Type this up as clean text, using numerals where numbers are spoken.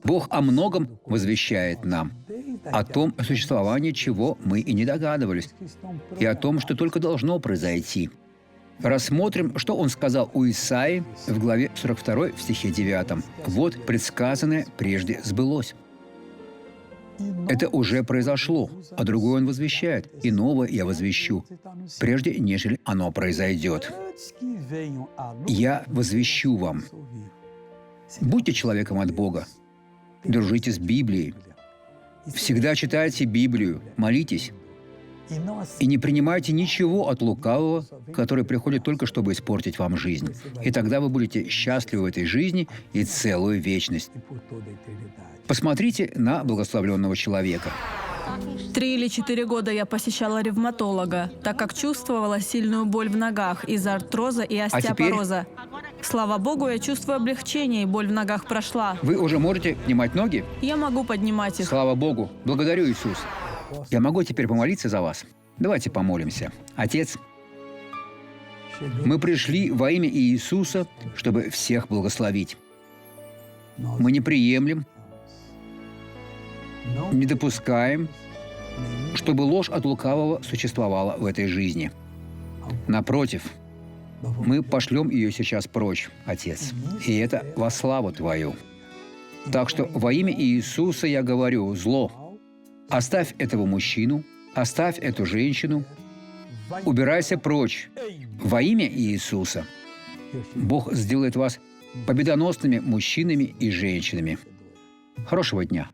Бог о многом возвещает нам, о том, о существовании чего мы и не догадывались, и о том, что только должно произойти. Рассмотрим, что Он сказал у Исаии в главе 42, в стихе 9. «Вот предсказанное прежде сбылось». Это уже произошло, а другое Он возвещает, и новое я возвещу, прежде нежели оно произойдет. Я возвещу вам. Будьте человеком от Бога. Дружите с Библией. Всегда читайте Библию, молитесь. И не принимайте ничего от лукавого, который приходит только, чтобы испортить вам жизнь. И тогда вы будете счастливы в этой жизни и целую вечность. Посмотрите на благословленного человека. 3 или 4 года я посещала ревматолога, так как чувствовала сильную боль в ногах из-за артроза и остеопороза. Слава Богу, я чувствую облегчение, и боль в ногах прошла. Вы уже можете поднимать ноги? Я могу поднимать их. Слава Богу! Благодарю, Иисус! Я могу теперь помолиться за вас? Давайте помолимся. Отец, мы пришли во имя Иисуса, чтобы всех благословить. Мы не приемлем, не допускаем, чтобы ложь от лукавого существовала в этой жизни. Напротив, мы пошлем ее сейчас прочь, Отец, и это во славу Твою. Так что во имя Иисуса я говорю: зло, оставь этого мужчину, оставь эту женщину, убирайся прочь. Во имя Иисуса Бог сделает вас победоносными мужчинами и женщинами. Хорошего дня!